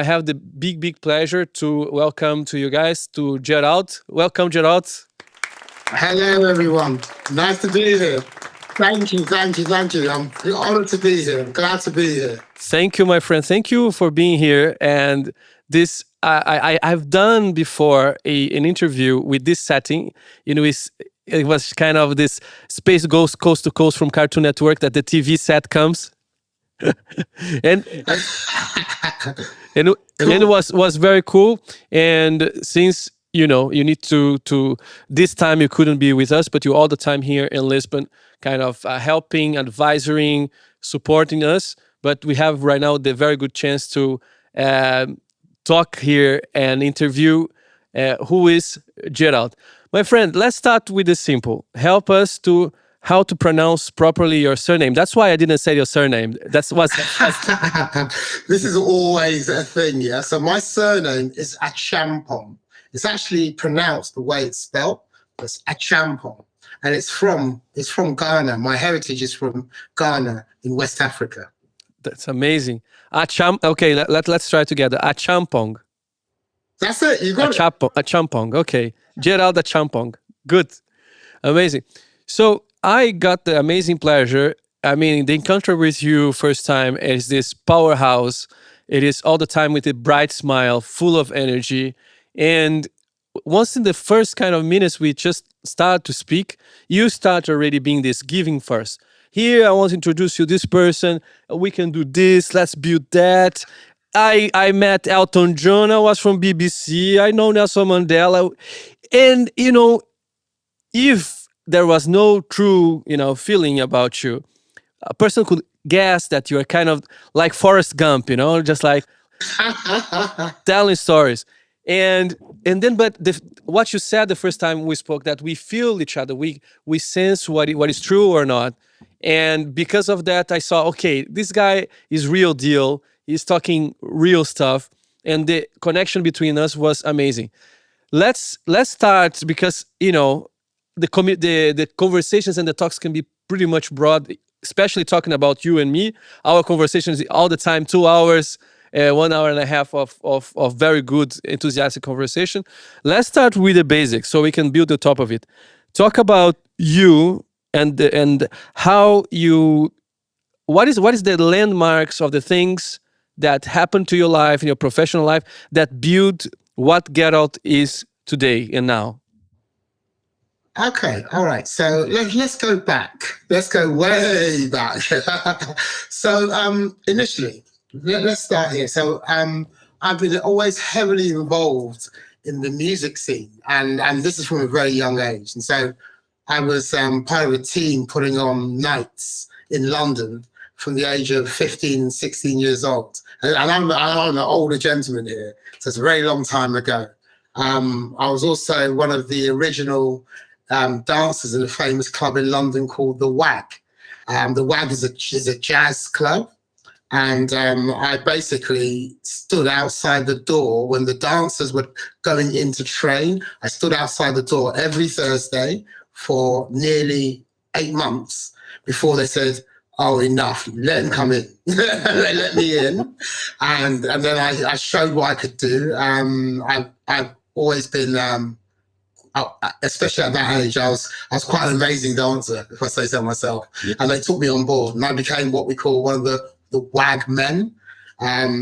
I have the big pleasure to welcome to you guys to Gerald. Welcome, Gerald. Hello, everyone. Nice to be here. Thank you. I'm honored to be here. I'm glad to be here. Thank you, my friend. Thank you for being here. And this, I've done before an interview with this setting. It was kind of this space goes coast to coast from Cartoon Network that the TV set comes. and and it Cool. was very cool. And since you need to this time you couldn't be with us, but you all the time here in Lisbon, kind of helping, advising, supporting us. But we have right now the very good chance to talk here and interview who is Gerald. My friend, let's start with the simple. Help us to how to pronounce properly your surname. That's why I didn't say your surname. That's what's This is always a thing, yeah? So my surname is Acheampong. It's actually pronounced the way it's spelled. It's Acheampong. And it's from Ghana. My heritage is from Ghana in West Africa. that's amazing. Okay, let's try together. Achampong. That's it. You got it. Achampong. Okay. Gerald Achampong. Good. Amazing. So I got the amazing pleasure. I mean, the encounter with you first time is this powerhouse. It is all the time with a bright smile, full of energy. And once in the first kind of minutes we just start to speak, you start already being this giving first. Here, I want to introduce you this person. We can do this. Let's build that. I met Elton John. I was from BBC. I know Nelson Mandela. And, if there was no true, feeling about you, a person could guess that you're kind of like Forrest Gump, just like telling stories. And then but what you said the first time we spoke, that we feel each other, we sense what is true or not. And because of that, I saw, okay, this guy is real deal. He's talking real stuff, and the connection between us was amazing. Let's start, because the conversations and the talks can be pretty much broad, especially talking about you and me. Our conversations all the time, 2 hours, 1 hour and a half of very good, enthusiastic conversation. Let's start with the basics so we can build the top of it. Talk about you and how you. What is the landmarks of the things that happened to your life, in your professional life, that build what Geralt is today and now? Okay, all right. So let's go back. Let's go way back. So initially, let's start here. So I've been always heavily involved in the music scene, and this is from a very young age. And so I was part of a team putting on nights in London from the age of 15, 16 years old. And I'm an older gentleman here, so it's a very long time ago. I was also one of the original dancers in a famous club in London called the WAG. The WAG is a jazz club. And I basically stood outside the door when the dancers were going in to train. I stood outside the door every Thursday for nearly 8 months before they said, "Oh, enough, let him come in." They let me in. And then I showed what I could do. I've always been, especially at that age, I was quite an amazing dancer, if I say so myself. Yeah. And they took me on board, and I became what we call one of the WAG men.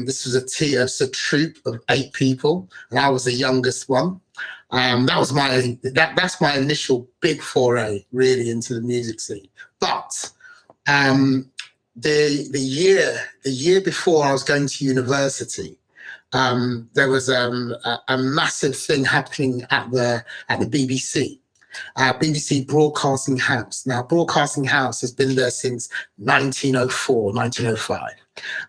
This was a troop of 8 people, and I was the youngest one. That's my initial big foray really into the music scene. But the year before I was going to university, there was a massive thing happening at the BBC. BBC Broadcasting House. Now, Broadcasting House has been there since 1904, 1905.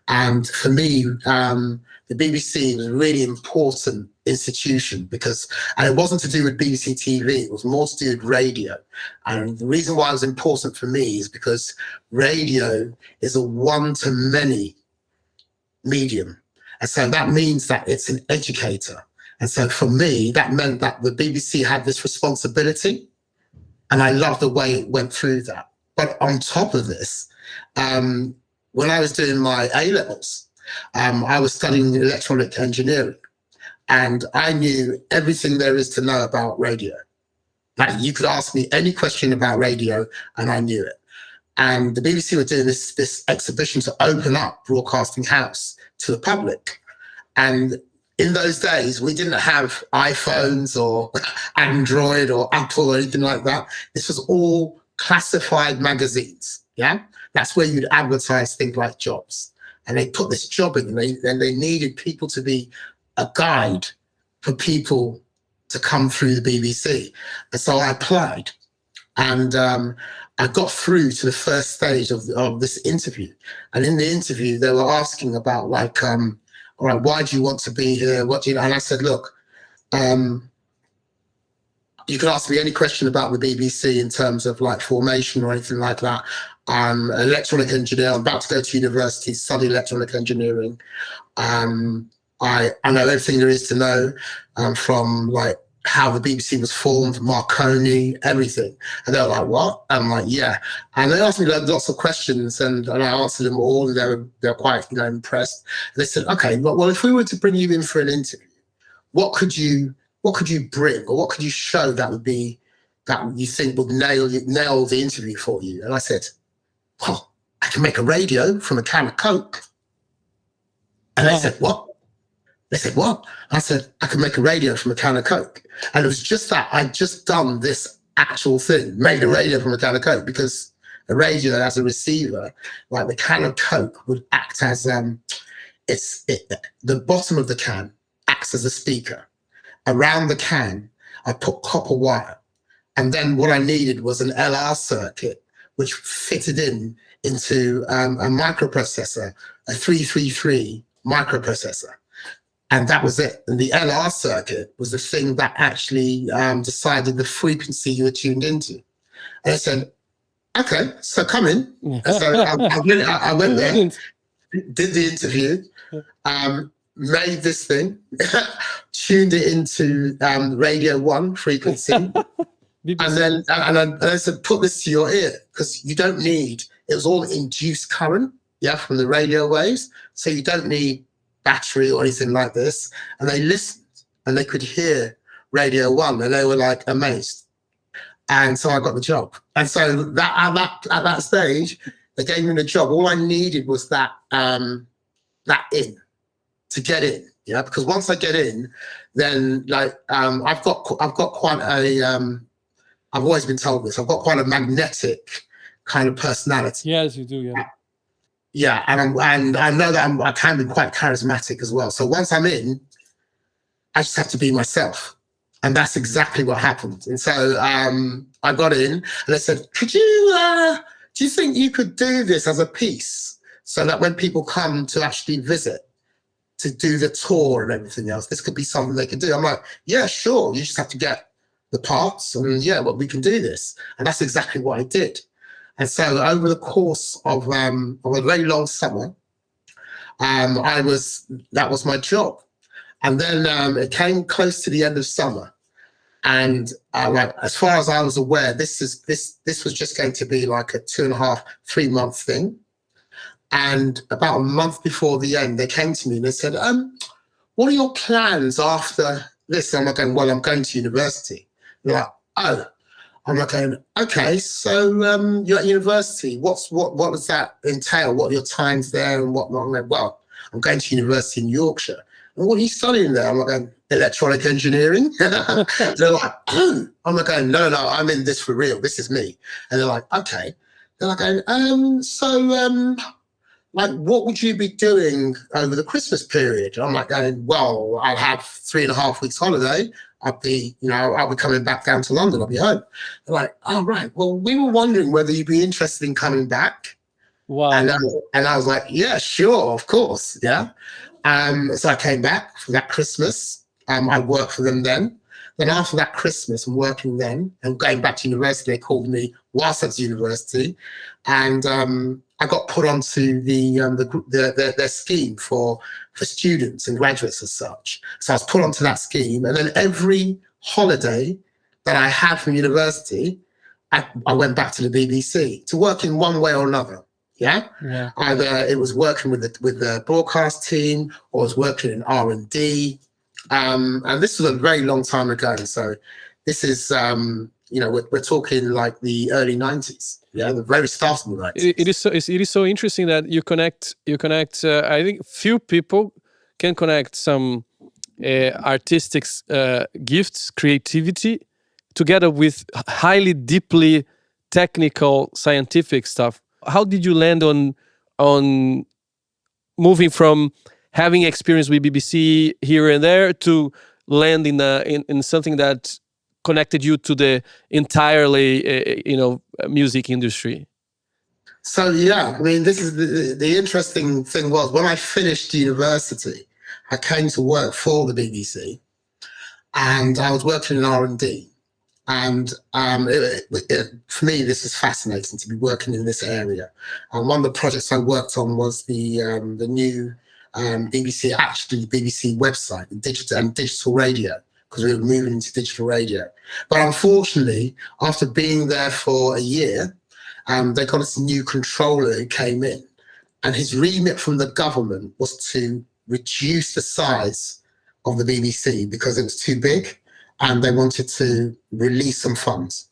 And for me, the BBC was a really important institution and it wasn't to do with BBC TV, it was more to do with radio. And the reason why it was important for me is because radio is a one-to-many medium. And so that means that it's an educator. And so for me, that meant that the BBC had this responsibility, and I loved the way it went through that. But on top of this, when I was doing my A-levels, I was studying electronic engineering, and I knew everything there is to know about radio. Like, you could ask me any question about radio, and I knew it. And the BBC were doing this exhibition to open up Broadcasting House to the public. And in those days, we didn't have iPhones or Android or Apple or anything like that. This was all classified magazines. Yeah, that's where you'd advertise things like jobs. And they put this job in, and they needed people to be a guide for people to come through the BBC. And so I applied, and I got through to the first stage of this interview. And in the interview, they were asking about, like, all right, why do you want to be here? What do you know? And I said, look, you can ask me any question about the BBC in terms of like formation or anything like that. I'm an electronic engineer. I'm about to go to university, study electronic engineering. I know everything there is to know, from like how the BBC was formed, Marconi, everything. And they were like, what? I'm like, yeah. And they asked me lots of questions, and I answered them all, and they were quite, impressed. And they said, okay, well, if we were to bring you in for an interview, what could you bring, or what could you show that you think would nail the interview for you? And I said, well, I can make a radio from a can of Coke. And they said, what? They said, what? I said, I can make a radio from a can of Coke. And it was just that I'd just done this actual thing, made a radio from a can of Coke, because a radio as a receiver, like the can of Coke would act as, the bottom of the can acts as a speaker. Around the can, I put copper wire. And then what I needed was an LR circuit, which fitted into a microprocessor, a 333 microprocessor. And that was it. And the LR circuit was the thing that actually decided the frequency you were tuned into. And I said, okay, so come in. So I went there, did the interview, made this thing, tuned it into Radio 1 frequency. And then I said, put this to your ear, because you don't need, it was all induced current, from the radio waves. So you don't need battery or anything like this. And they listened, and they could hear Radio 1, and they were like amazed. And so I got the job. And so at that stage, they gave me the job. All I needed was that in to get in. Because once I get in, then I've got quite a I've always been told this, I've got quite a magnetic kind of personality. Yes, you do, yeah. Yeah, and I know that I can be quite charismatic as well. So once I'm in, I just have to be myself. And that's exactly what happened. And so I got in, and they said, do you think you could do this as a piece, so that when people come to actually visit, to do the tour and everything else, this could be something they could do? I'm like, yeah, sure. You just have to get the parts, and we can do this. And that's exactly what I did. And so over the course of a very long summer, that was my job. And then it came close to the end of summer, and as far as I was aware, this was just going to be like a 2.5, 3 month thing. And about a month before the end, they came to me and they said, what are your plans after this? And I'm going, well, I'm going to university. They're like, oh. I'm like going, okay, so you're at university. What does that entail? What are your times there and whatnot? I'm like, well, I'm going to university in Yorkshire. And what are you studying there? I'm like going, electronic engineering. They're like, oh. I'm like going, no, I'm in this for real. This is me. And they're like, okay. They're like going, like, what would you be doing over the Christmas period? I'm like going, well, I'll have 3.5 weeks holiday. I'll be coming back down to London. I'll be home. They're like, oh, right. Well, we were wondering whether you'd be interested in coming back. Wow. And I was like, yeah, sure, of course. Yeah. So I came back for that Christmas. I worked for them then. Then after that Christmas and working then and going back to university, they called me whilst I was at university. And I got put onto their scheme for students and graduates as such. So I was put onto that scheme, and then every holiday that I had from university, I went back to the BBC to work in one way or another. Yeah, Yeah. either it was working with the broadcast team or it was working in R&D. And this was a very long time ago. So this is, we're talking like the early 90s. Yeah, the very start of the 90s. It is so interesting that you connect. I think few people can connect some artistic gifts, creativity, together with highly deeply technical scientific stuff. How did you land on moving from having experience with BBC here and there to land in something that connected you to the entirely music industry? So yeah, I mean, this is the interesting thing was when I finished university, I came to work for the BBC, and I was working in R&D. And for me, this is fascinating to be working in this area. And one of the projects I worked on was the new BBC, actually the BBC website, the digital radio, because we were moving into digital radio. But unfortunately, after being there for a year, they got us a new controller who came in, and his remit from the government was to reduce the size of the BBC because it was too big, and they wanted to release some funds.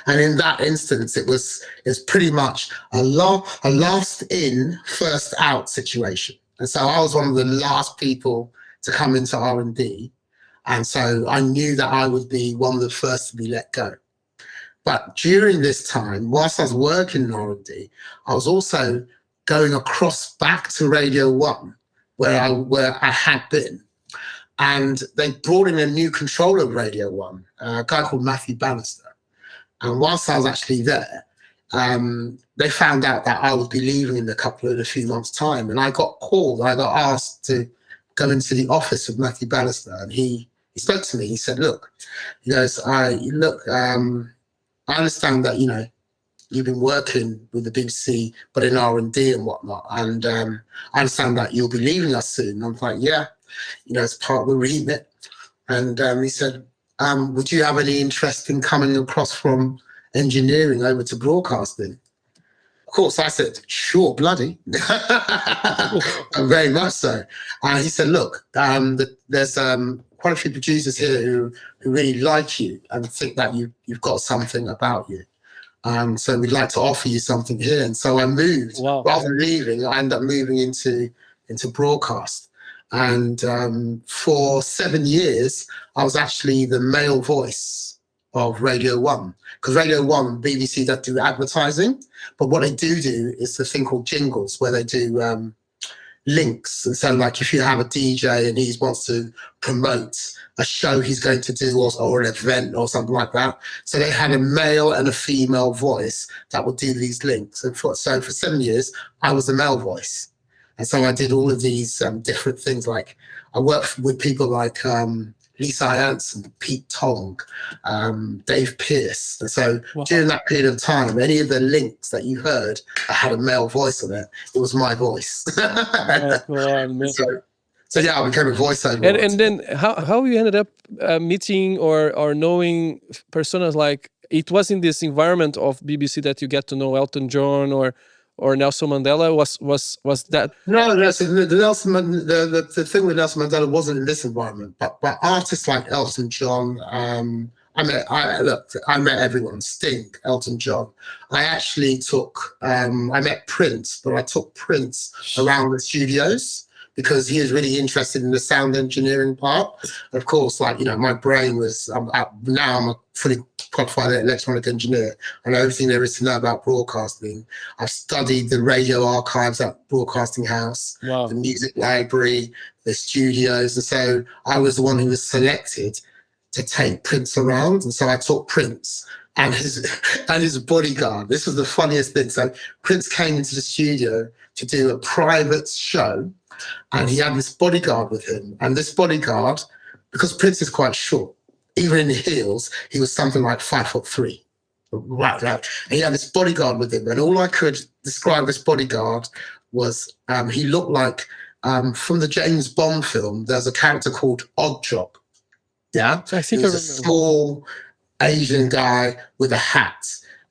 And in that instance, it's pretty much a last in, first out situation. And so I was one of the last people to come into R&D, and so I knew that I would be one of the first to be let go. But during this time, whilst I was working in R&D, I was also going across back to Radio 1, where I had been. And they brought in a new controller of Radio 1, a guy called Matthew Bannister. And whilst I was actually there, they found out that I would be leaving in a few months' time. And I got asked to go into the office of Matthew Bannister. And he spoke to me. He said, look, he goes, I understand that, you've been working with the BBC, but in R&D and whatnot. And I understand that you'll be leaving us soon. And I'm like, yeah, it's part of the remit. And he said, would you have any interest in coming across from engineering over to broadcasting? Of course, I said, sure, bloody. Very much so. And he said, look, there's quite a few producers here who really like you and think that you've got something about you. So we'd like to offer you something here. And so I moved. Wow. Rather than leaving, I ended up moving into broadcast. And for 7 years, I was actually the male voice of Radio 1. Because Radio 1, BBC don't do advertising, but what they do is the thing called jingles, where they do links. And so, like, if you have a DJ and he wants to promote a show he's going to do or an event or something like that, so they had a male and a female voice that would do these links. And for 7 years, I was the male voice. And so I did all of these different things. Like I worked with people like Lisa Hansen, Pete Tong, Dave Pearce. And so during that period of time, any of the links that you heard that had a male voice on it, it was my voice. So yeah, I became a voiceover. And then how you ended up meeting or knowing personas like, it was in this environment of BBC that you get to know Elton John or Nelson Mandela? Was that? No. So the thing with Nelson Mandela wasn't in this environment, but artists like Elton John. I met everyone. Sting, Elton John. I actually I met Prince, but I took Prince around the studios because he was really interested in the sound engineering part. Of course, my brain was. Now I'm a fully qualified electronic engineer. I know everything there is to know about broadcasting. I've studied the radio archives at Broadcasting House, the music library, the studios, and so I was the one who was selected to take Prince around. And so I taught Prince and his bodyguard. This was the funniest thing. So Prince came into the studio to do a private show, and he had this bodyguard with him. And this bodyguard, because Prince is quite short, even in heels, he was something like 5'3". Right. And he had this bodyguard with him, and all I could describe this bodyguard was he looked like from the James Bond film. There's a character called Oddjob. Yeah, I think he was a small Asian guy with a hat,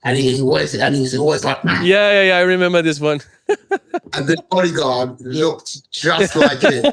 and he was always like, Yeah. I remember this one. and the bodyguard looked just like him.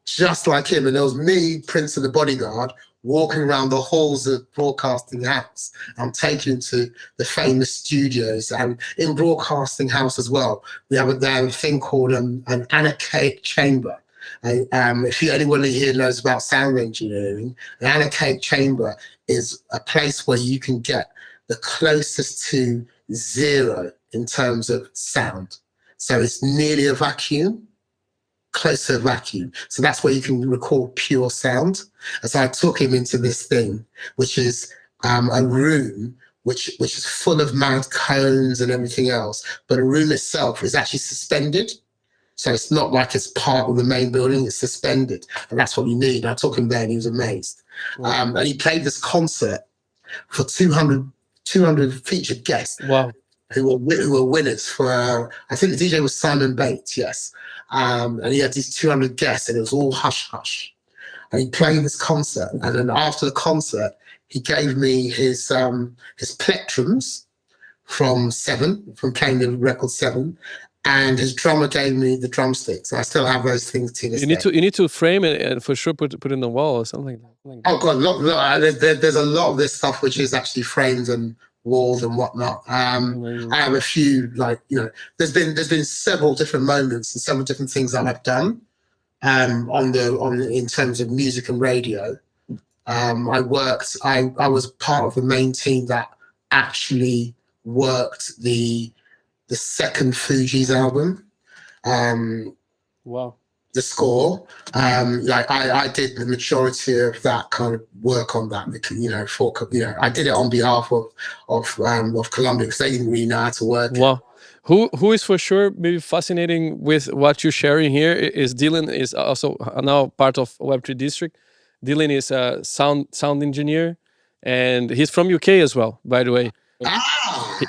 Just like him. And there was me, Prince and the bodyguard, walking around the halls of Broadcasting House. I'm taken to the famous studios. And in Broadcasting House as well, we have a thing called an anechoic chamber. If anyone here knows about sound engineering, an anechoic chamber is a place where you can get the closest to zero in terms of sound. So it's nearly a vacuum, close to a vacuum. So that's where you can record pure sound. And so I took him into this thing, which is a room which is full of mount cones and everything else, but the room itself is actually suspended. So it's not like it's part of the main building, it's suspended. And that's what you need. I took him there and he was amazed. Wow. And he played this concert for 200 featured guests. Wow. Who were winners for, I think the DJ was Simon Bates, yes. And he had these 200 guests and it was all hush hush. And he played this concert. And then after the concert, he gave me his plectrums from playing the record 7. And his drummer gave me the drumsticks. I still have those things to this day. You need to frame it and for sure put it in the wall or something like that. Oh God, look, there's a lot of this stuff which is actually framed and walls and whatnot. I have a few, like, there's been several different moments and several different things that I've done in terms of music and radio. I was part of the main team that actually worked the second Fugees album. Wow. The score, I did the majority of that kind of work on that. I did it on behalf of Columbia because they didn't really know how to work. Wow. Who is for sure maybe fascinating with what you're sharing here is Dylan is also now part of Web3 District. Dylan is a sound engineer, and he's from UK as well, by the way.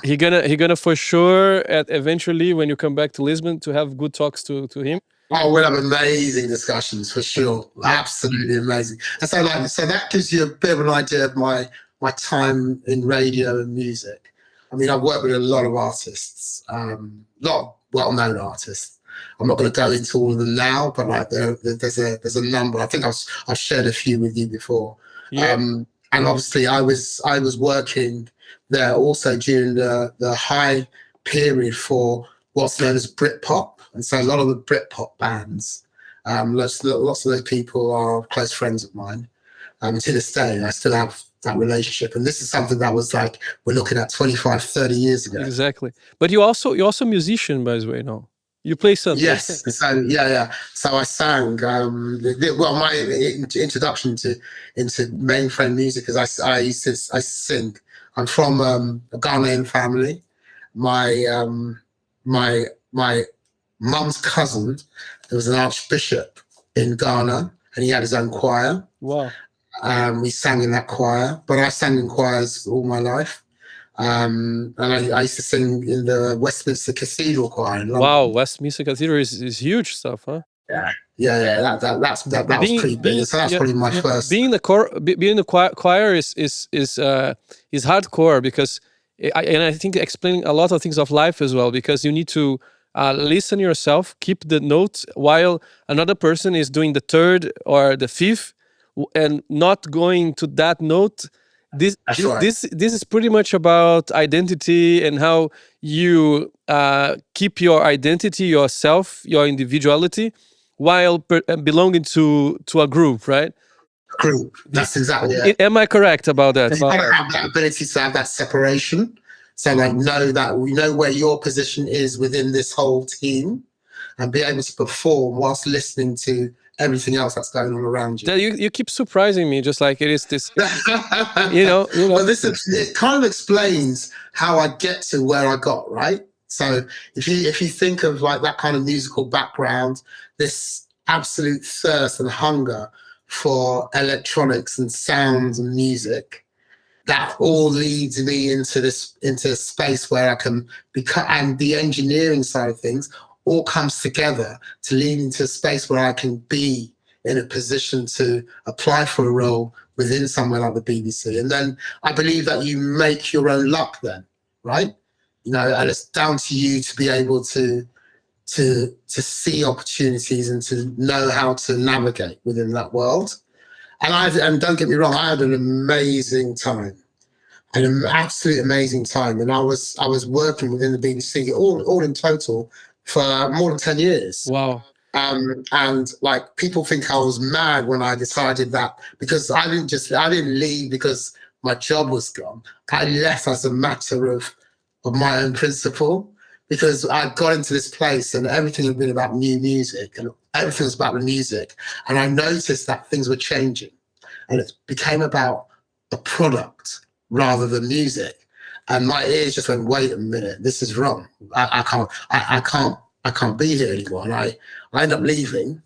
He gonna for sure eventually when you come back to Lisbon to have good talks to him. Oh, we'll have amazing discussions for sure. Absolutely amazing. And so that gives you a bit of an idea of my time in radio and music. I mean, I've worked with a lot of artists, a lot of well-known artists. I'm not going to go into all of them now, but like there's a number. I think I've shared a few with you before. Yeah. And obviously, I was working there also during the high period for what's known as Britpop. And so a lot of the Britpop bands, lots of those people are close friends of mine. To this day, I still have that relationship. And this is something that was like, we're looking at 25, 30 years ago. Exactly. But you're also a musician, by the way, no? You play something. Yes. So yeah. So I sang. My introduction into mainframe music is I sing. I'm from a Ghanaian family. My mum's cousin, there was an archbishop in Ghana, and he had his own choir. Wow. We sang in that choir, but I sang in choirs all my life. And I used to sing in the Westminster Cathedral choir in London. Wow, Westminster Cathedral is huge stuff, huh? Yeah. That was pretty big. So that's probably my first. Being the choir is hardcore because I think explaining a lot of things of life as well, because you need to listen yourself, keep the notes while another person is doing the third or the fifth, and not going to that note. This is pretty much about identity and how you keep your identity, yourself, your individuality, while belonging to a group, right? Group. That's exactly it. Am I correct about that? You gotta have that ability to have that separation. So know where your position is within this whole team, and be able to perform whilst listening to everything else that's going on around you. You keep surprising me, just like it is this. Well, it kind of explains how I get to where I got, right? So if you think of like that kind of musical background, this absolute thirst and hunger for electronics and sounds and music, that all leads me into a space where I can and the engineering side of things all comes together to lead into a space where I can be in a position to apply for a role within somewhere like the BBC. And then I believe that you make your own luck then, right? You know, and it's down to you to be able to see opportunities and to know how to navigate within that world. And don't get me wrong, I had an amazing time, an absolute amazing time. And I was working within the BBC all in total for more than 10 years. Wow. And like people think I was mad when I decided that, because I didn't leave because my job was gone. I left as a matter of my own principle, because I got into this place and everything had been about new music and everything was about the music. And I noticed that things were changing and it became about the product rather than music. And my ears just went, wait a minute, this is wrong. I can't be here anymore. And I ended up leaving.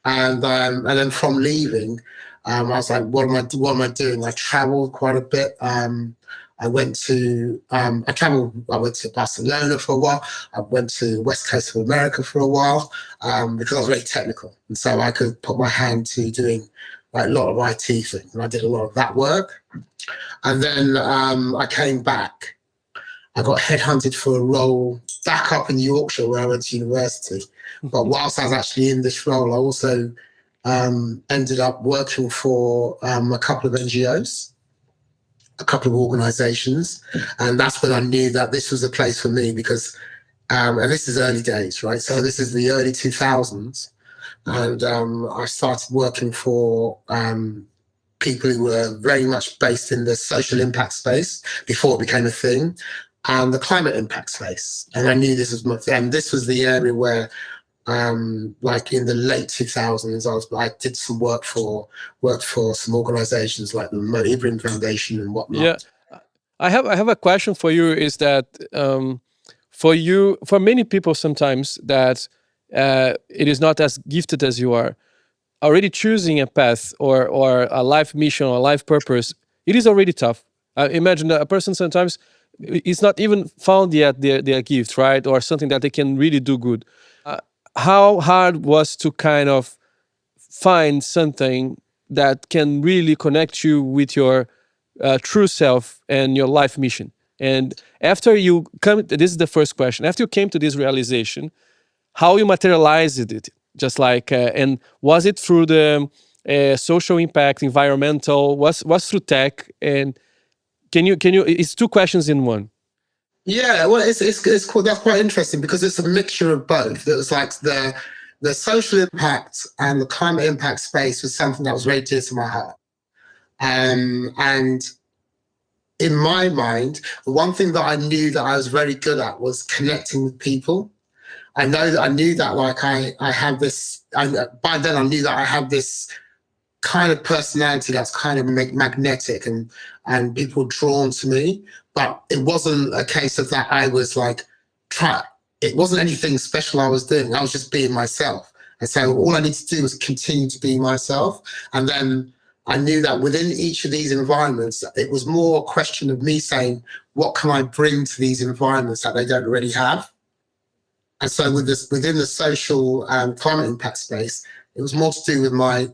And then from leaving, I was like, what am I doing? I traveled quite a bit. I went to Barcelona for a while. I went to the West Coast of America for a while, because I was very technical. And so I could put my hand to doing like a lot of IT things. And I did a lot of that work. And then I came back. I got headhunted for a role back up in Yorkshire where I went to university. But whilst I was actually in this role, I also ended up working for a couple of NGOs, a couple of organizations. And that's when I knew that this was a place for me, because, and this is early days, right? So this is the early 2000s. And I started working for people who were very much based in the social impact space before it became a thing, and the climate impact space. And I knew this was and this was the area where, like in the late 2000s, I did some worked for some organizations like the Mo Ibrahim Foundation and whatnot. Yeah, I have a question for you. Is that for many people sometimes that it is not as gifted as you are, already choosing a path or a life mission or a life purpose, it is already tough. Imagine a person sometimes is not even found yet their gift, right? Or something that they can really do good. How hard was to kind of find something that can really connect you with your true self and your life mission? And after you come, this is the first question. After you came to this realization, how you materialized it? Just like, and was it through the social impact, environmental? Was through tech? And can you? It's two questions in one. Yeah, well, it's cool. That's quite interesting because it's a mixture of both. It was like the social impact and the climate impact space was something that was very dear to my heart. And in my mind, the one thing that I knew that I was very good at was connecting with people. I knew that like I had this, by then I knew that I had this kind of personality that's kind of magnetic and people drawn to me. But it wasn't a case of that I was like, it wasn't anything special I was doing. I was just being myself. And so all I need to do was continue to be myself. And then I knew that within each of these environments, it was more a question of me saying, what can I bring to these environments that they don't already have? And so within the social climate impact space, it was more to do with my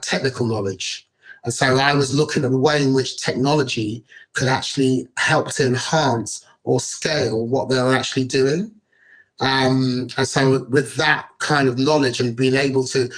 technical knowledge. And so I was looking at the way in which technology could actually help to enhance or scale what they're actually doing. And so with that kind of knowledge and being able to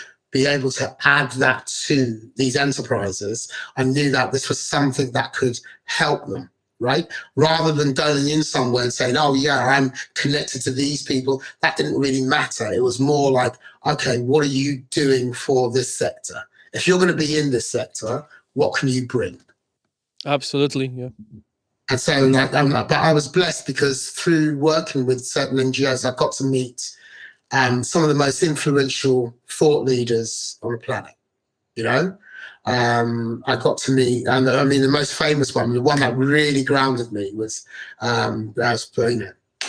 add that to these enterprises, I knew that this was something that could help them, right? Rather than going in somewhere and saying, oh yeah, I'm connected to these people. That didn't really matter. It was more like, okay, what are you doing for this sector? If you're going to be in this sector, what can you bring? Absolutely, yeah. And so, but I was blessed because through working with certain NGOs, I got to meet some of the most influential thought leaders on the planet. You know, I got to meet, and I mean, the most famous one, the one that really grounded me was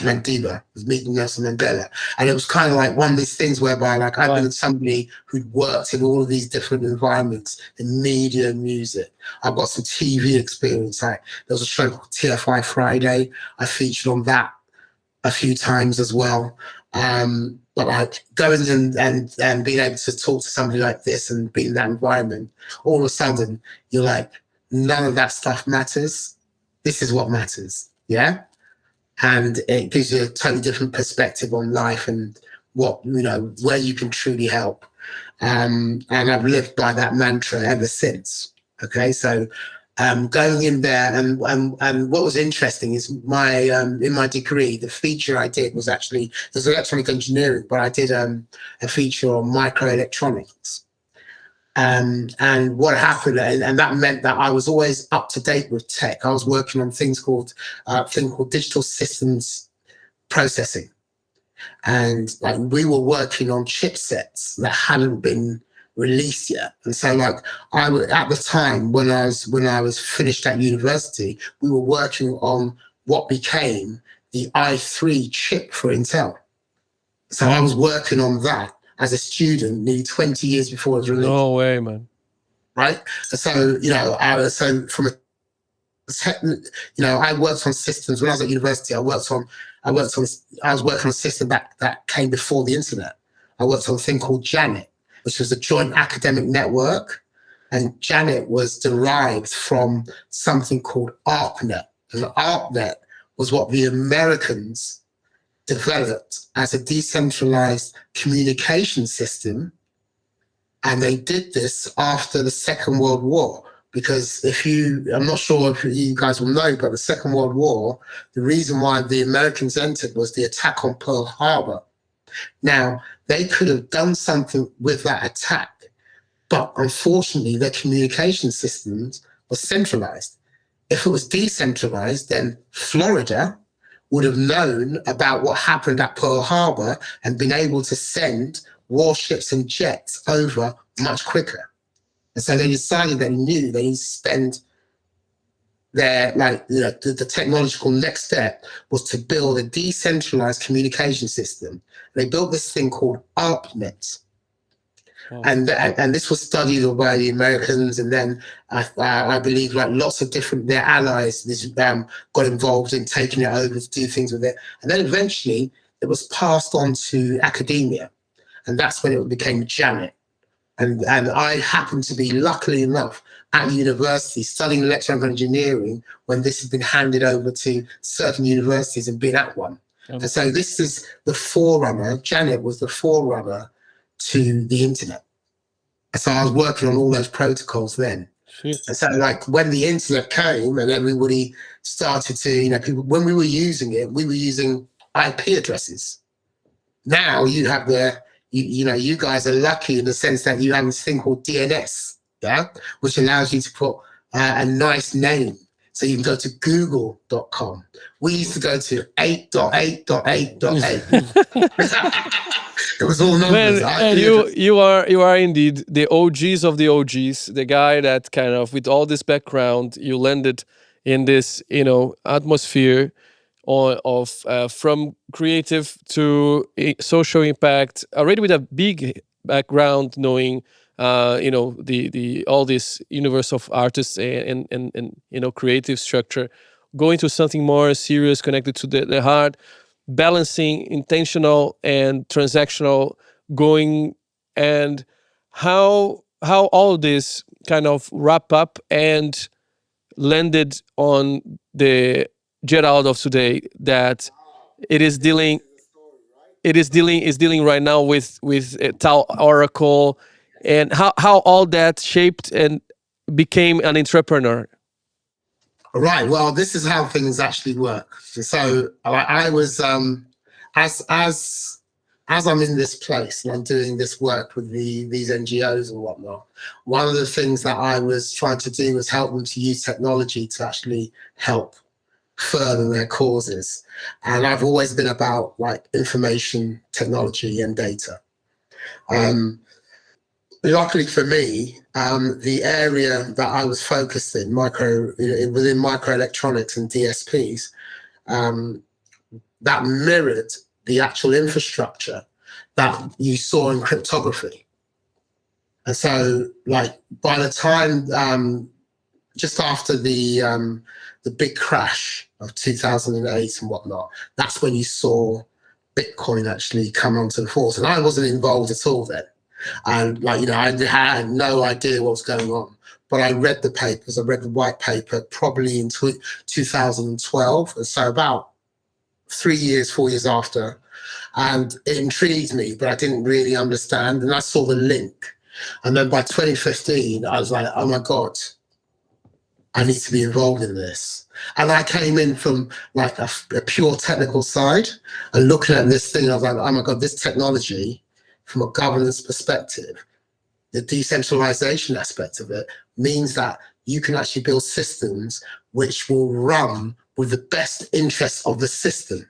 Mandela, was meeting Nelson Mandela. And it was kind of like one of these things whereby like I've been somebody who'd worked in all of these different environments in media and music. I've got some TV experience. There was a show called TFI Friday. I featured on that a few times as well. But like going and being able to talk to somebody like this and be in that environment, all of a sudden you're like, none of that stuff matters. This is what matters. Yeah. And it gives you a totally different perspective on life and what, where you can truly help. And I've lived by that mantra ever since. Okay. So going in there and what was interesting is my in my degree, the feature I did was actually, it was electronic engineering, but I did a feature on microelectronics. And what happened, and that meant that I was always up to date with tech. I was working on things called digital systems processing, and like we were working on chipsets that hadn't been released yet. And so like at the time when I was finished at university, we were working on what became the i3 chip for Intel. So I was working on that as a student nearly 20 years before it was released. No way, man. Right. So, so from a I worked on systems when I was at university. I was working on a system that came before the internet. I worked on a thing called Janet, which was a joint academic network. And Janet was derived from something called ARPANET. And ARPANET was what the Americans developed as a decentralized communication system. And they did this after the Second World War. Because I'm not sure if you guys will know, but the Second World War, the reason why the Americans entered was the attack on Pearl Harbor. Now, they could have done something with that attack, but unfortunately, their communication systems were centralized. If it was decentralized, then Florida would have known about what happened at Pearl Harbor and been able to send warships and jets over much quicker. And so they decided they knew they need to spend the technological next step was to build a decentralized communication system. They built this thing called ARPANET. Oh. And this was studied by the Americans, and then I believe like lots of their allies got involved in taking it over to do things with it. And then eventually it was passed on to academia. And that's when it became Janet. And I happened to be, luckily enough, at university studying electronic engineering when this had been handed over to certain universities and been at one. Okay. And so this is the forerunner. Janet was the forerunner to the internet. And so I was working on all those protocols then. Jeez. And so like when the internet came and everybody started to, people, when we were using it, we were using IP addresses. Now you have you guys are lucky in the sense that you have this thing called DNS, yeah, which allows you to put a nice name. So you can go to google.com. We used to go to 8.8.8.8. It was all numbers. Man, you are indeed the OGs of the OGs, the guy that kind of, with all this background, you landed in this, atmosphere of from creative to social impact, already with a big background, knowing the all this universe of artists and creative structure, going to something more serious, connected to the heart, balancing intentional and transactional, going, and how all this kind of wrap up and landed on the Gerald of today, that it is dealing right now with Tau Oracle, and how all that shaped and became an entrepreneur. Right. Well, this is how things actually work. So I was as I'm in this place and I'm doing this work with these NGOs and whatnot. One of the things that I was trying to do was help them to use technology to actually help further their causes. And I've always been about like information technology and data. Luckily for me, the area that I was focused in, within microelectronics and DSPs, that mirrored the actual infrastructure that you saw in cryptography. And so, like, by the time just after the big crash of 2008 and whatnot. That's when you saw Bitcoin actually come onto the force, and I wasn't involved at all then. And I had no idea what was going on. But I read the papers. I read the white paper probably in 2012, and so about 3 years, 4 years after, and it intrigued me, but I didn't really understand. And I saw the link, and then by 2015, I was like, "Oh my god, I need to be involved in this." And I came in from like a pure technical side, and looking at this thing, I was like, "Oh my god, this technology, from a governance perspective, the decentralization aspect of it means that you can actually build systems which will run with the best interests of the system,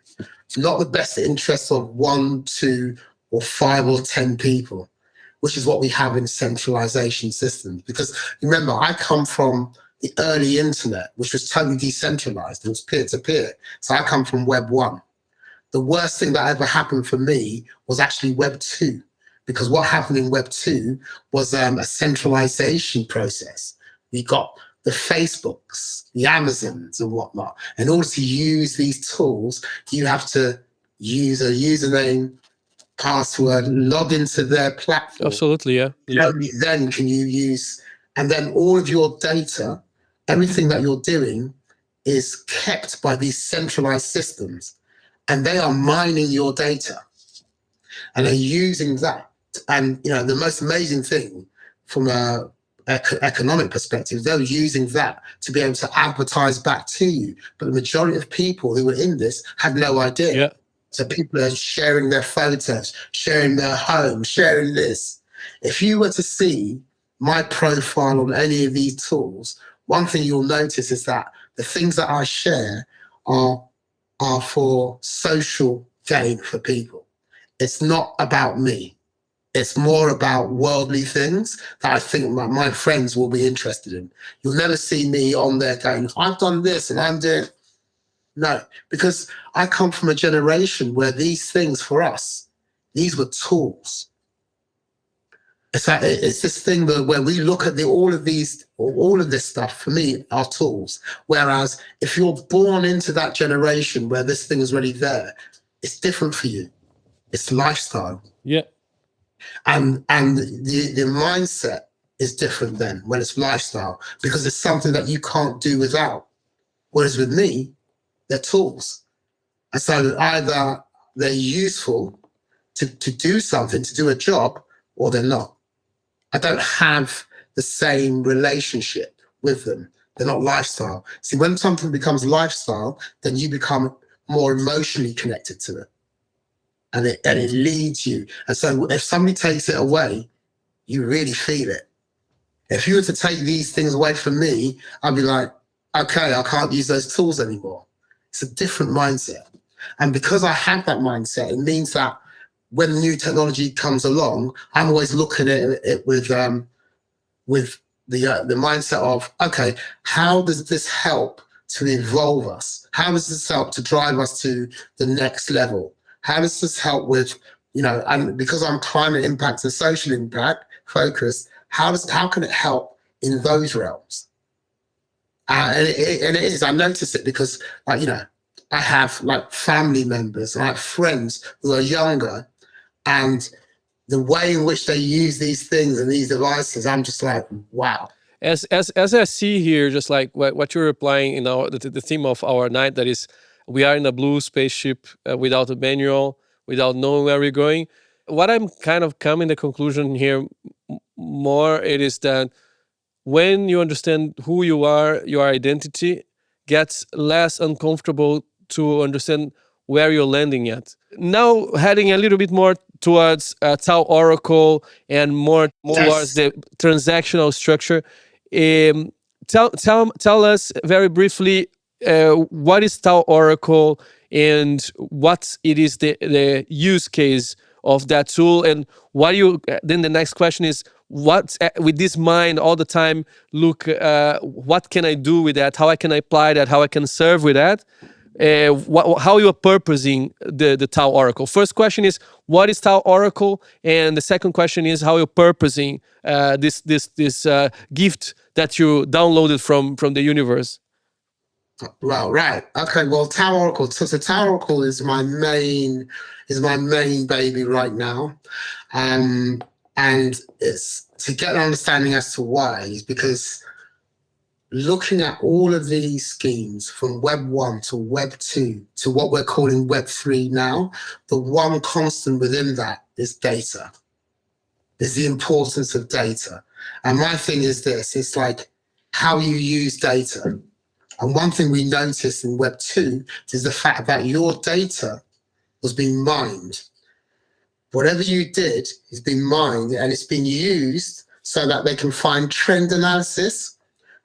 not the best interests of 1, 2, or 5 or 10 people, which is what we have in centralization systems." Because remember, I come from the early internet, which was totally decentralized. It was peer-to-peer. So I come from Web1. The worst thing that ever happened for me was actually Web2, because what happened in Web2 was a centralization process. We got the Facebooks, the Amazons, and whatnot. In order to use these tools, you have to use a username, password, log into their platform. Absolutely, yeah. Only then can you use, and then all of your data, everything that you're doing, is kept by these centralized systems, and they are mining your data, and they're using that. And the most amazing thing from a economic perspective, they're using that to be able to advertise back to you. But the majority of people who were in this had no idea. Yeah. So people are sharing their photos, sharing their home, sharing this. If you were to see my profile on any of these tools, one thing you'll notice is that the things that I share are for social gain for people. It's not about me. It's more about worldly things that I think my friends will be interested in. You'll never see me on there going, "I've done this and I'm doing." No, because I come from a generation where these things for us, these were tools. It's this thing where we look at all of this stuff, for me, are tools. Whereas if you're born into that generation where this thing is already there, it's different for you. It's lifestyle. Yeah. And the mindset is different then when it's lifestyle, because it's something that you can't do without. Whereas with me, they're tools. And so either they're useful to do something, to do a job, or they're not. I don't have the same relationship with them. They're not lifestyle. See, when something becomes lifestyle, then you become more emotionally connected to it. And it leads you. And so if somebody takes it away, you really feel it. If you were to take these things away from me, I'd be like, okay, I can't use those tools anymore. It's a different mindset. And because I have that mindset, it means that when new technology comes along, I'm always looking at it with the mindset of, okay, how does this help to evolve us? How does this help to drive us to the next level? How does this help with, and because I'm climate impact and social impact focused, how can it help in those realms? And it is. I notice it because, I have family members, I have friends who are younger, and the way in which they use these things and these devices, I'm just like, wow. As I see here, just like what you're applying in the theme of our night, that is, we are in a blue spaceship without a manual, without knowing where we're going. What I'm kind of coming to the conclusion here more, it is that when you understand who you are, your identity gets less uncomfortable to understand where you're landing at. Now, heading a little bit more towards Tau Oracle and more towards the transactional structure. Tell us very briefly what is Tau Oracle and what it is the use case of that tool, and what you then the next question is, what with this mind all the time, look, what can I do with that, how I can apply that, how I can serve with that. how you are purposing the Tau Oracle. First question is, what is Tau Oracle? And the second question is how you're purposing this gift that you downloaded from the universe. Well, right. Okay. Well, Tau Oracle. So Tau Oracle is my main baby right now, and it's to get an understanding as to why is because looking at all of these schemes from Web 1 to Web 2 to what we're calling Web 3 now, the one constant within that is data. Is the importance of data. And my thing is this: it's like how you use data. And one thing we noticed in Web 2 is the fact that your data was being mined. Whatever you did is being mined and it's been used so that they can find trend analysis.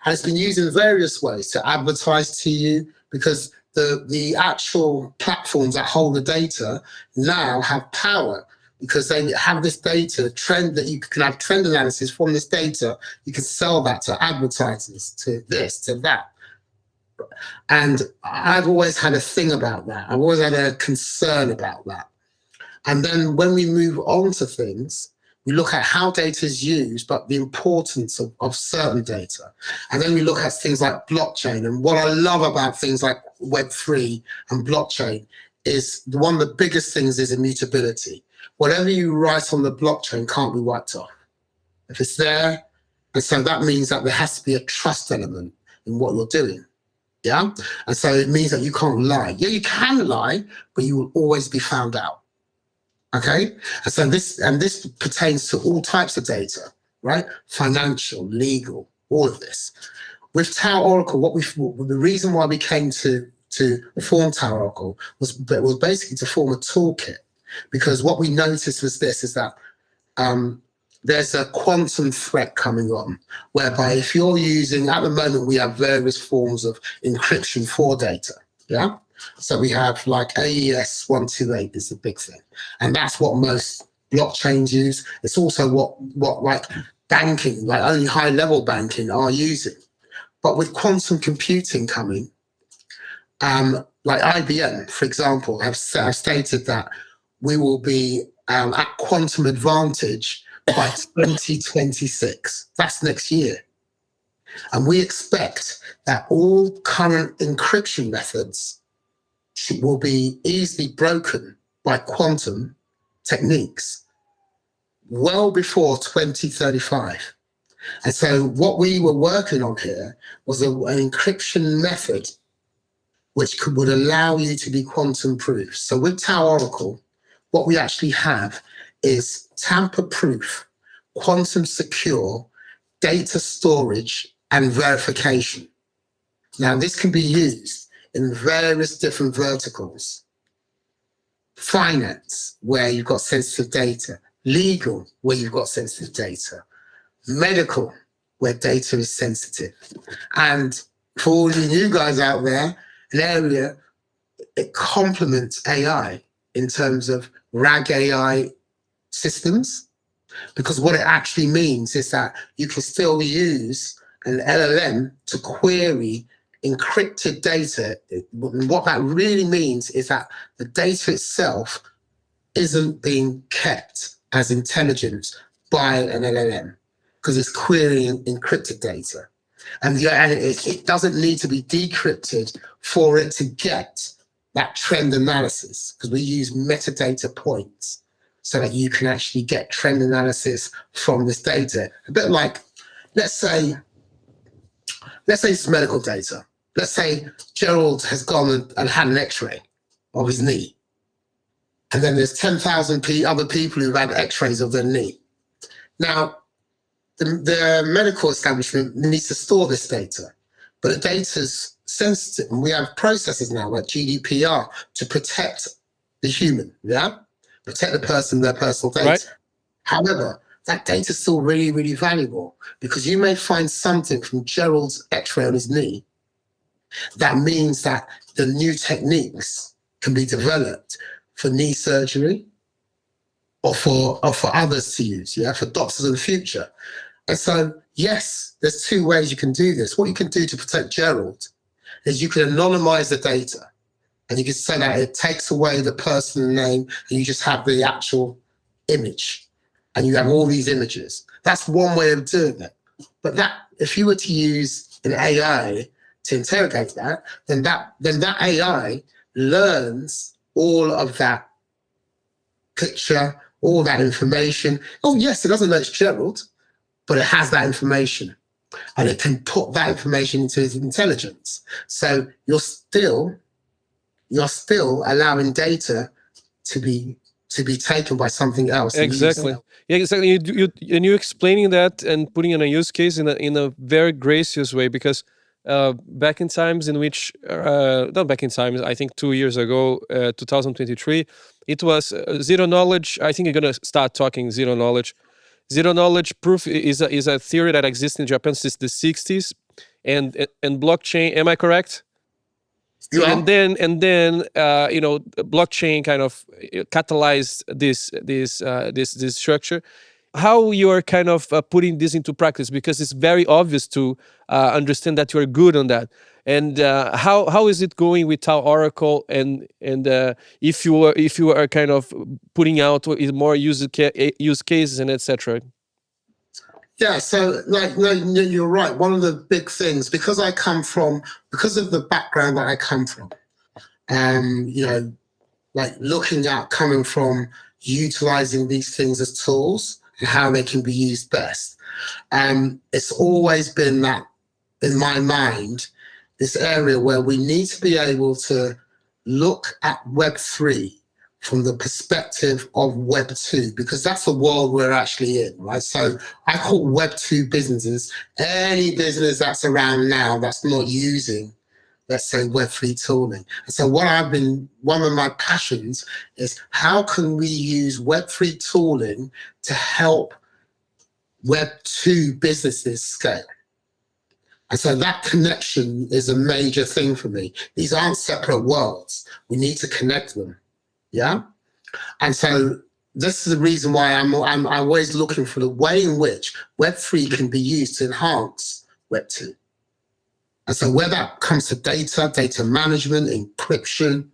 And it's been used in various ways to advertise to you, because the actual platforms that hold the data now have power, because they have this data trend that you can have trend analysis from this data. You can sell that to advertisers, to this, to that. And I've always had a thing about that. I've always had a concern about that. And then when we move on to things, we look at how data is used, but the importance of certain data. And then we look at things like blockchain. And what I love about things like Web3 and blockchain is one of the biggest things is immutability. Whatever you write on the blockchain can't be wiped off. If it's there, and so that means that there has to be a trust element in what you're doing. Yeah. And so it means that you can't lie. Yeah, you can lie, but you will always be found out. Okay. And so this pertains to all types of data, right? Financial, legal, all of this. With Tau Oracle, the reason why we came to form Tau Oracle was basically to form a toolkit, because what we noticed was this: is that there's a quantum threat coming on, whereby if you're using, at the moment, we have various forms of encryption for data. Yeah. So we have like AES 128 is the big thing. And that's what most blockchains use. It's also what like banking, like only high level banking are using. But with quantum computing coming, like IBM, for example, have stated that we will be at quantum advantage by 2026. That's next year. And we expect that all current encryption methods will be easily broken by quantum techniques well before 2035. And so what we were working on here was an encryption method which would allow you to be quantum proof. So with Tau Oracle, what we actually have is tamper-proof, quantum secure data storage and verification. Now, this can be used in various different verticals. Finance, where you've got sensitive data. Legal, where you've got sensitive data. Medical, where data is sensitive. And for all you guys out there, an area, it complements AI in terms of RAG AI systems, because what it actually means is that you can still use an LLM to query encrypted data. What that really means is that the data itself isn't being kept as intelligence by an LLM, because it's querying encrypted data. And it doesn't need to be decrypted for it to get that trend analysis, because we use metadata points so that you can actually get trend analysis from this data. A bit like, let's say it's medical data. Let's say Gerald has gone and had an x-ray of his knee. And then there's 10,000 other people who've had x-rays of their knee. Now, the medical establishment needs to store this data, but the data's sensitive. And we have processes now like GDPR to protect the human, yeah? Protect the person, their personal data. Right. However, that data is still really, really valuable, because you may find something from Gerald's x-ray on his knee that means that the new techniques can be developed for knee surgery or for others to use, yeah, for doctors in the future. And so, yes, there's two ways you can do this. What you can do to protect Gerald is you can anonymize the data. And you can say that it takes away the personal name and you just have the actual image. And you have all these images. That's one way of doing it. But that, if you were to use an AI to interrogate that, then that AI learns all of that picture, all that information. Oh yes, it doesn't know it's Gerald, but it has that information, and it can put that information into its intelligence. So you're still allowing data to be taken by something else. Exactly. Yeah, exactly. You're explaining that and putting in a use case in a very gracious way, because back in times in which not back in times, I think 2 years ago, 2023, it was zero knowledge. I think you're gonna start talking zero knowledge. Zero knowledge proof is a theory that exists in Japan since the 60s, and blockchain. Am I correct? Yeah. And then blockchain kind of catalyzed this structure. How you are kind of putting this into practice, because it's very obvious to understand that you are good on that. And how is it going with Tau Oracle, and if you are kind of putting out more use cases and etc. Yeah, so like no, you're right. One of the big things, because of the background that I come from, you know, like looking at coming from utilizing these things as tools and how they can be used best. It's always been that in my mind, this area where we need to be able to look at Web3 from the perspective of Web2, because that's the world we're actually in, right? So I call Web2 businesses any business that's around now that's not using, let's say, Web3 tooling. And so one of my passions is how can we use Web3 tooling to help Web2 businesses scale? And so that connection is a major thing for me. These aren't separate worlds. We need to connect them. Yeah. And so this is the reason why I'm always looking for the way in which Web3 can be used to enhance Web2. And so where that comes to data management, encryption,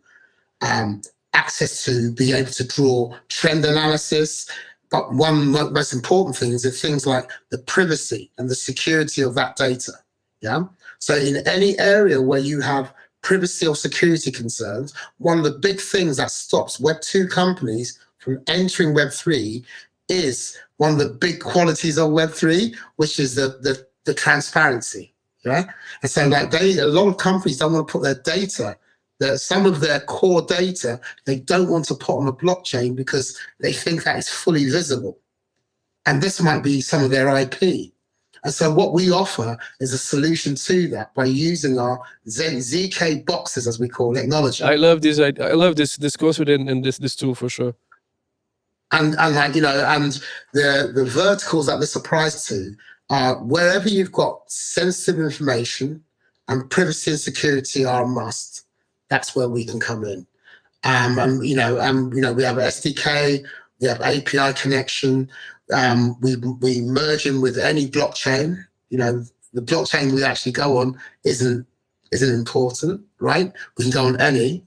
access to be able to draw trend analysis. But one most important thing is the things like the privacy and the security of that data. Yeah. So in any area where you have privacy or security concerns, one of the big things that stops Web2 companies from entering Web3 is one of the big qualities of Web3, which is the transparency. Yeah. And so like a lot of companies don't want to put their data, some of their core data, they don't want to put on a blockchain because they think that it's fully visible. And this might be some of their IP. And so what we offer is a solution to that by using our ZK boxes, as we call it, technology. I love this. I love this concept and this tool for sure. And like, you know, and the verticals that this applies to are wherever you've got sensitive information and privacy and security are a must. That's where we can come in. And we have SDK, we have API connection. We merge in with any blockchain. You know, the blockchain we actually go on isn't important, right? We can go on any.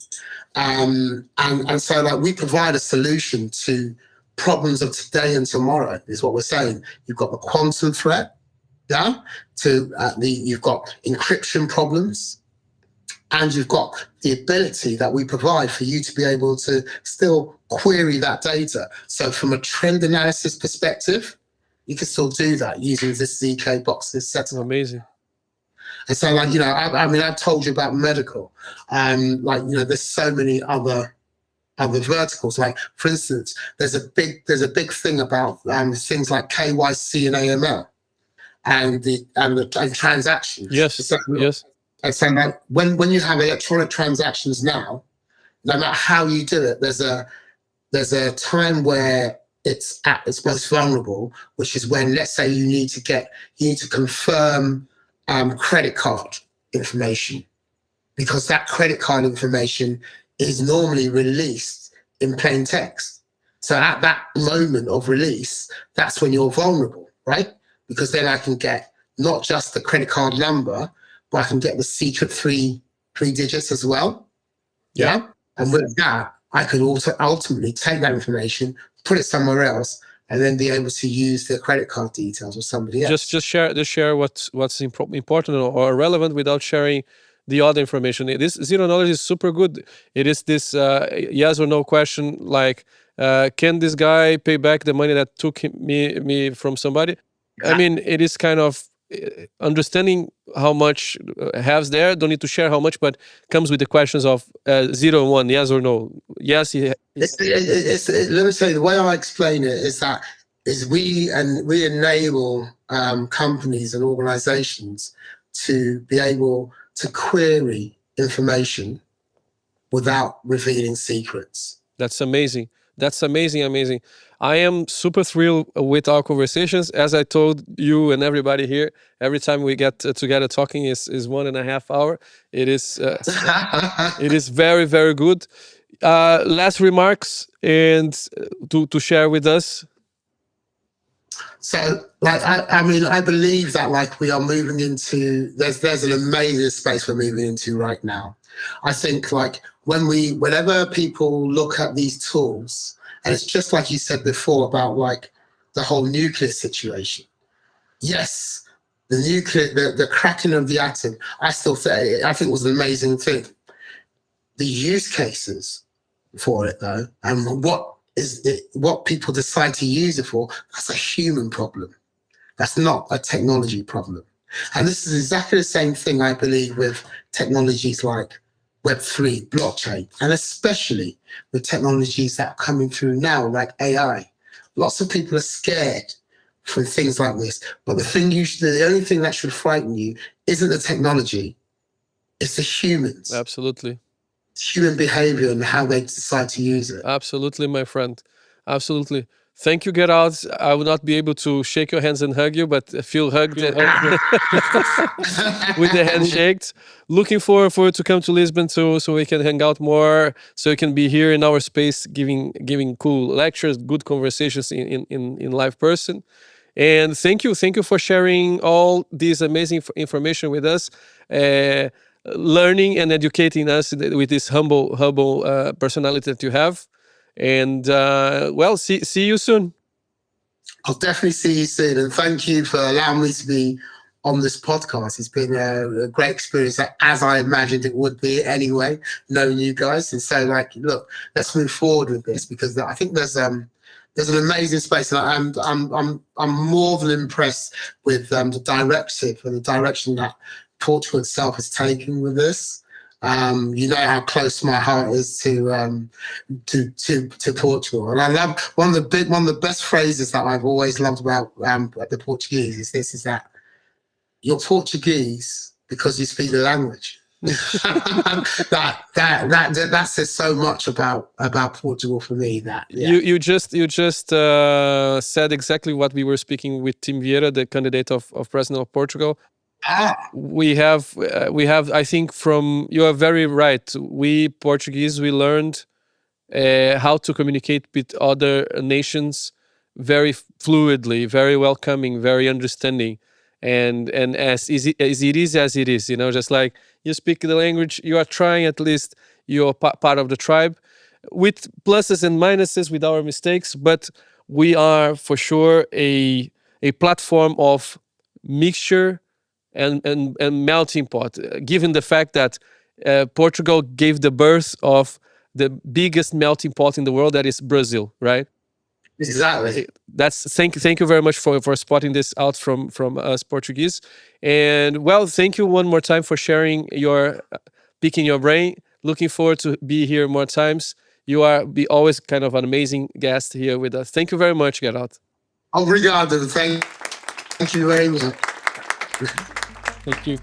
And so like we provide a solution to problems of today and tomorrow, is what we're saying. You've got the quantum threat, yeah, you've got encryption problems, and you've got the ability that we provide for you to be able to still query that data. So from a trend analysis perspective, you can still do that using this ZK boxes setup. Amazing. And so, like, you know, I've told you about medical, like, you know, there's so many other verticals. Like, for instance, there's a big thing about things like KYC and AML and transactions. Yes. Yes. And so like when you have electronic transactions now, no matter how you do it, there's a time where it's at its most vulnerable, which is when, let's say, you need to confirm credit card information, because that credit card information is normally released in plain text. So at that moment of release, that's when you're vulnerable, right? Because then I can get not just the credit card number, but I can get the secret three digits as well. Yeah. And with that, I could also ultimately take that information, put it somewhere else, and then be able to use the credit card details of somebody else. Just share what's important or relevant without sharing the other information. This zero knowledge is super good. It is this yes or no question, like can this guy pay back the money that took me from somebody? I mean, it is kind of understanding how much has there. Don't need to share how much, but comes with the questions of 0 and 1, yes or no. Yes, let me say, the way I explain it is that we enable companies and organizations to be able to query information without revealing secrets. That's amazing. That's amazing. I am super thrilled with our conversations. As I told you and everybody here, every time we get together talking is 1.5 hours. It is it is very, very good. Last remarks and to share with us. So, like, I mean, I believe that like we are moving into there's an amazing space we're moving into right now. I think like whenever people look at these tools, and it's just like you said before about like the whole nuclear situation. Yes, the cracking of the atom. I think was an amazing thing. The use cases for it though, and what people decide to use it for, that's a human problem. That's not a technology problem. And this is exactly the same thing, I believe, with technologies like Web3, blockchain, and especially with technologies that are coming through now, like AI. Lots of people are scared from things like this. But the only thing that should frighten you isn't the technology, it's the humans. Absolutely. Human behavior and how they decide to use it. Absolutely, my friend. Absolutely. Thank you, Gerald. I will not be able to shake your hands and hug you, but feel hugged with the handshakes. Looking forward for you to come to Lisbon too, so we can hang out more. So you can be here in our space, giving cool lectures, good conversations in live person. And thank you for sharing all this amazing information with us. Learning and educating us with this humble personality that you have. And well, see you soon. I'll definitely see you soon. And thank you for allowing me to be on this podcast. It's been a great experience, as I imagined it would be anyway, knowing you guys. And so, like, look, let's move forward with this because I think there's an amazing space, and I'm more than impressed with the directive and the direction that Portugal itself is taking with this. You know how close my heart is to Portugal, and I love one of the best phrases that I've always loved about the Portuguese is that you're Portuguese because you speak the language. that says so much about Portugal for me. That you just said exactly what we were speaking with Tim Vieira, the candidate of president of Portugal. We have I think you are very right. We Portuguese, we learned how to communicate with other nations very fluidly, very welcoming, very understanding, and as easy as it is, just like you speak the language, you are trying, at least you're part of the tribe, with pluses and minuses, with our mistakes, but we are for sure a platform of mixture and melting pot, given the fact that Portugal gave the birth of the biggest melting pot in the world, that is Brazil, right? Exactly. Thank you very much for spotting this out from us Portuguese. And well, thank you one more time for sharing your picking your brain. Looking forward to be here more times. You are always kind of an amazing guest here with us. Thank you very much, Gerald. Obrigado. Thank you very much. Thank you.